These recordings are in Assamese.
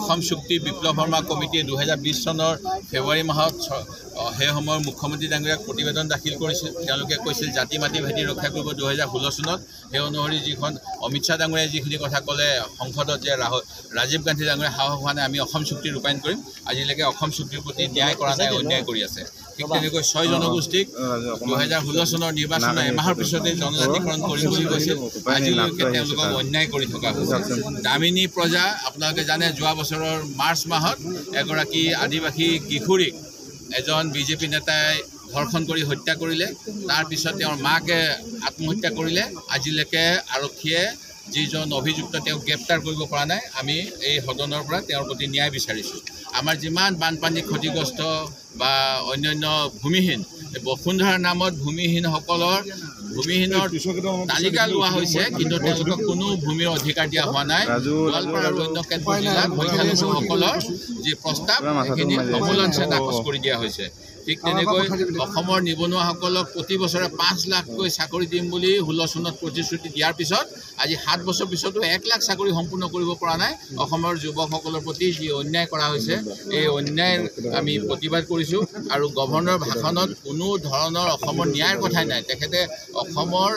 অসম চুক্তি বিপ্লৱ শৰ্মা কমিটিয়ে 2020 চনৰ ফেব্ৰুৱাৰী মাহত সেই সময়ৰ মুখ্যমন্ত্ৰী ডাঙৰীয়াক প্ৰতিবেদন দাখিল কৰিছিল। তেওঁলোকে কৈছিল জাতি মাটি ভেটি ৰক্ষা কৰিব 2016 চনত। সেই অনুসৰি যিখন অমিত শ্বাহ ডাঙৰীয়াই যিখিনি কথা ক'লে সংসদত যে ৰাজীৱ গান্ধী ডাঙৰীয়া সাহস হোৱা নাই আমি অসম চুক্তি ৰূপায়ণ কৰিম, আজিলৈকে অসম চুক্তিৰ প্ৰতি ন্যায় কৰা নাই, অন্যায় কৰি আছে। ঠিক তেনেকৈ 6 জনগোষ্ঠীক 2016 চনৰ নিৰ্বাচনৰ এমাহৰ পিছতে জনজাতিকৰণ কৰিম বুলি কৈছিল, আজিলৈকে তেওঁলোকক অন্যায় কৰি থকা হৈছে। দামিনী প্ৰজা আপোনালোকে জানে যোৱা বছৰৰ মাৰ্চ মাহত এগৰাকী আদিবাসী কিশোৰীক এজন বিজেপি নেতাই ধৰ্ষণ কৰি হত্যা কৰিলে, তাৰপিছত তেওঁৰ মাকে আত্মহত্যা কৰিলে। আজিলৈকে আৰক্ষীয়ে যিজন অভিযুক্ত তেওঁক গ্ৰেপ্তাৰ কৰিব পৰা নাই। আমি এই সদনৰ পৰা তেওঁৰ প্ৰতি ন্যায় বিচাৰিছোঁ। আমাৰ যিমান বানপানী ক্ষতিগ্ৰস্ত বা অন্যান্য ভূমিহীন, বসুন্ধৰাৰ নামত ভূমিহীনৰ তালিকা লোৱা হৈছে, কিন্তু তেওঁলোকক কোনো ভূমিৰ অধিকাৰ দিয়া হোৱা নাই। গোৱালপাৰা আৰু অন্য কেতবোৰ জিলাত সংখ্যালঘুসকলৰ যি প্ৰস্তাৱ সেইখিনি সমোলঞ্চে নাকচ কৰি দিয়া হৈছে। ঠিক তেনেকৈ অসমৰ নিবনুৱাসকলক প্ৰতি বছৰে 5 লাখকৈ চাকৰি দিম বুলি 16 চনত প্ৰতিশ্ৰুতি দিয়াৰ পিছত আজি 7 বছৰ পিছতো 1 লাখ চাকৰি সম্পূৰ্ণ কৰিব পৰা নাই। অসমৰ যুৱকসকলৰ প্ৰতি যি অন্যায় কৰা হৈছে এই অন্যায়ৰ আমি প্ৰতিবাদ কৰিছোঁ। আৰু গভৰ্ণৰ ভাষণত কোনো ধৰণৰ অসমৰ ন্যায়ৰ কথাই নাই। তেখেতে অসমৰ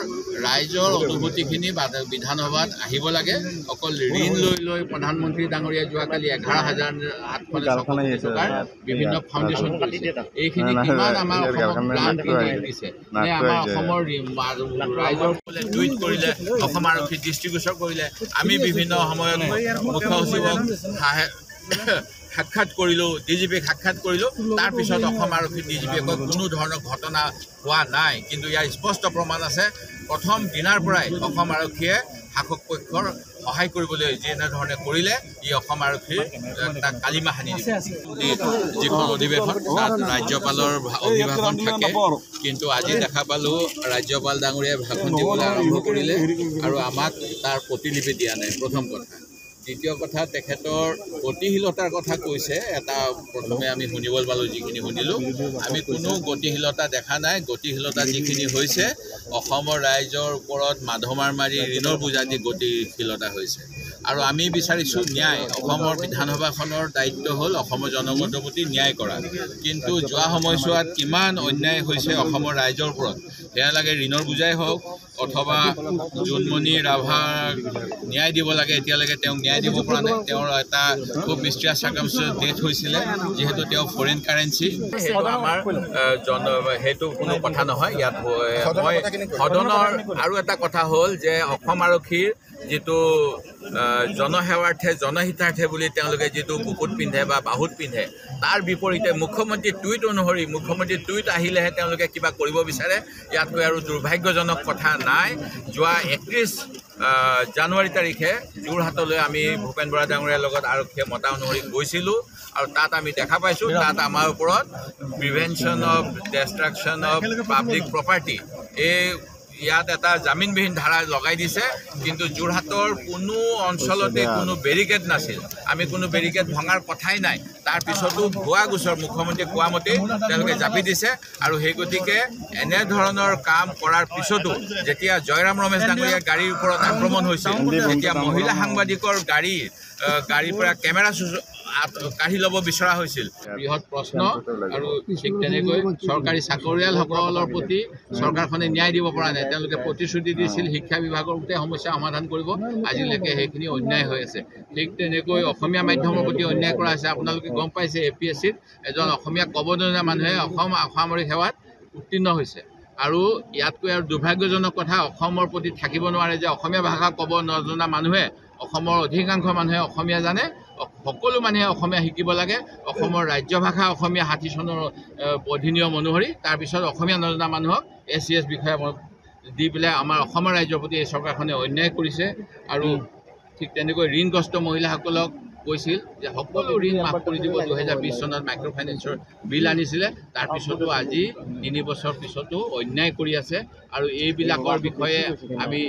ৰাইজৰ অনুভূতিখিনি বিধানসভাত আহিব লাগে। অকল ঋণ লৈ প্ৰধানমন্ত্ৰী ডাঙৰীয়াই যোৱাকালি 11,700 টকাৰ বিভিন্ন ফাউণ্ডেশ্যন কৰিছে। এইখিনি কিমান আমাৰ অসমক প্লান দিছে নে আমাৰ অসমৰ ৰাইজৰ টুইট কৰিলে, অসম আৰক্ষী দৃষ্টিগোচৰ কৰিলে। আমি বিভিন্ন সময়ত মুখ্য সচিবক সাক্ষাৎ কৰিলোঁ, ডিজিপিক সাক্ষাৎ কৰিলোঁ, তাৰপিছত অসম আৰক্ষী ডিজিপিয়ে কোনো ধৰণৰ ঘটনা হোৱা নাই। কিন্তু ইয়াৰ স্পষ্ট প্ৰমাণ আছে, প্ৰথম দিনাৰ পৰাই অসম আৰক্ষীয়ে শাসক পক্ষৰ সহায় কৰিবলৈ যেনেধৰণে কৰিলে ই অসম আৰক্ষীৰ তাক কালিমা সানি দিছে। যিখন অধিৱেশন তাত ৰাজ্যপালৰ অভিভাষণ থাকে, কিন্তু আজি দেখা পালোঁ ৰাজ্যপাল ডাঙৰীয়াই ভাষণ দিবলৈ আৰম্ভ কৰিলে আৰু আমাক তাৰ প্ৰতিলিপি দিয়া নাই। প্ৰথম কথা। দ্বিতীয় কথা, তেখেতৰ গতিশীলতাৰ কথা কৈছে। এটা প্ৰথমে আমি শুনিবলৈ পালোঁ, যিখিনি শুনিলোঁ আমি কোনো গতিশীলতা দেখা নাই। গতিশীলতা যিখিনি হৈছে অসমৰ ৰাইজৰ ওপৰত মাধমাৰ মাৰি ঋণৰ বোজা দি গতিশীলতা হৈছে। আৰু আমি বিচাৰিছোঁ ন্যায়। অসমৰ বিধানসভাখনৰ দায়িত্ব হ'ল অসমৰ জনগণৰ প্ৰতি ন্যায় কৰা, কিন্তু যোৱা সময়ছোৱাত কিমান অন্যায় হৈছে অসমৰ ৰাইজৰ ওপৰত। সেয়া লাগে ঋণৰ বোজাই হওক অথবা জোনমণি ৰাভাক ন্যায় দিব লাগে, এতিয়ালৈকে তেওঁক ন্যায় দিব পৰা নাই। তেওঁৰ এটা খুব মিষ্টিয়াছ চাৰ্কামষ্টেঞ্চত ডেথ হৈছিলে, যিহেতু তেওঁ ফৰেইন কাৰেঞ্চি। সেইটো আমাৰ সেইটো কোনো কথা নহয়। ইয়াত মই সদনৰ আৰু এটা কথা হ'ল যে অসম আৰক্ষীৰ যিটো জনসেৱাৰ্থে জনহিতাৰ্থে বুলি তেওঁলোকে যিটো বুকুত পিন্ধে বা বাহুত পিন্ধে, তাৰ বিপৰীতে মুখ্যমন্ত্ৰীৰ টুইট অনুসৰি মুখ্যমন্ত্ৰীৰ টুইট আহিলেহে তেওঁলোকে কিবা কৰিব বিচাৰে। ইয়াতকৈ আৰু দুৰ্ভাগ্যজনক কথা নাই। যোৱা 31 জানুৱাৰী তাৰিখে যোৰহাটলৈ আমি ভূপেন বৰা ডাঙৰীয়াৰ লগত আৰক্ষীয়ে মতা অনুসৰি গৈছিলোঁ আৰু তাত আমি দেখা পাইছোঁ তাত আমাৰ ওপৰত prevention of destruction of public property ইয়াত এটা জামিনবিহীন ধাৰা লগাই দিছে, কিন্তু যোৰহাটৰ কোনো অঞ্চলতে কোনো বেৰিকেড নাছিল। আমি কোনো বেৰিকেড ভঙাৰ কথাই নাই। তাৰপিছতো ভুৱা গোচৰ মুখ্যমন্ত্ৰীয়ে কোৱা মতেই তেওঁলোকে জাপি দিছে। আৰু সেই গতিকে এনেধৰণৰ কাম কৰাৰ পিছতো যেতিয়া জয়ৰাম ৰমেশ ডাঙৰীয়াৰ গাড়ীৰ ওপৰত আক্ৰমণ হৈছিল, তেতিয়া মহিলা সাংবাদিকৰ গাড়ীৰ পৰা কেমেৰা কাঢ়ি ল'ব বিচৰা হৈছিল। বৃহৎ প্ৰশ্ন। আৰু ঠিক তেনেকৈ চৰকাৰী চাকৰিয়ালসকলৰ প্ৰতি চৰকাৰখনে ন্যায় দিব পৰা নাই। তেওঁলোকে প্ৰতিশ্ৰুতি দিছিল শিক্ষা বিভাগৰ গোটেই সমস্যা সমাধান কৰিব, আজিলৈকে সেইখিনি অন্যায় হৈ আছে। ঠিক তেনেকৈ অসমীয়া মাধ্যমৰ প্ৰতি অন্যায় কৰা হৈছে। আপোনালোকে গম পাইছে APSCত এজন অসমীয়া ক'ব নজনা মানুহে অসম অসামৰিক সেৱাত উত্তীৰ্ণ হৈছে। আৰু ইয়াতকৈ আৰু দুৰ্ভাগ্যজনক কথা, অসমৰ প্ৰতি থাকিব নোৱাৰে যে অসমীয়া ভাষা ক'ব নজনা মানুহে, অসমৰ অধিকাংশ মানুহে অসমীয়া জানে, সকলো মানুহে অসমীয়া শিকিব লাগে। অসমৰ ৰাজ্য ভাষা অসমীয়া 60 চনৰ অধিনিয়ম অনুসৰি। তাৰপিছত অসমীয়া নজনা মানুহক SCS বিষয়া দি পেলাই আমাৰ অসমৰ ৰাইজৰ প্ৰতি এই চৰকাৰখনে অন্যায় কৰিছে। আৰু ঠিক তেনেকৈ ঋণগ্ৰস্ত মহিলাসকলক কৈছিল যে সকলো ঋণ মাফ কৰি দিব। 2020 চনত মাইক্ৰ' ফাইনেন্সৰ বিল আনিছিলে, তাৰপিছতো আজি 3 বছৰ পিছতো অন্যায় কৰি আছে। আৰু এইবিলাকৰ বিষয়ে আমি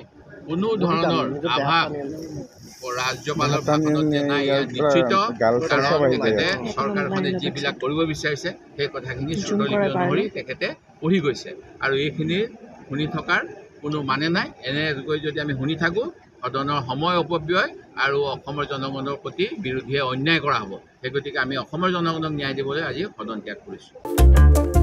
কোনো ধৰণৰ আভাস ৰাজ্যপালৰ ভাষণত যে নাই, নিশ্চিত। কাৰণ তেখেতে চৰকাৰখনে যিবিলাক কৰিব বিচাৰিছে সেই কথাখিনি শ্ৰুতলিপি অনুসৰি তেখেতে পঢ়ি গৈছে। আৰু এইখিনি শুনি থকাৰ কোনো মানে নাই। এনেকৈ যদি আমি শুনি থাকোঁ সদনৰ সময় অপব্যয় আৰু অসমৰ জনগণৰ প্ৰতি বিৰোধীয়ে অন্যায় কৰা হ'ব। সেই গতিকে আমি অসমৰ জনগণক ন্যায় দিবলৈ আজি সদন ত্যাগ কৰিছোঁ।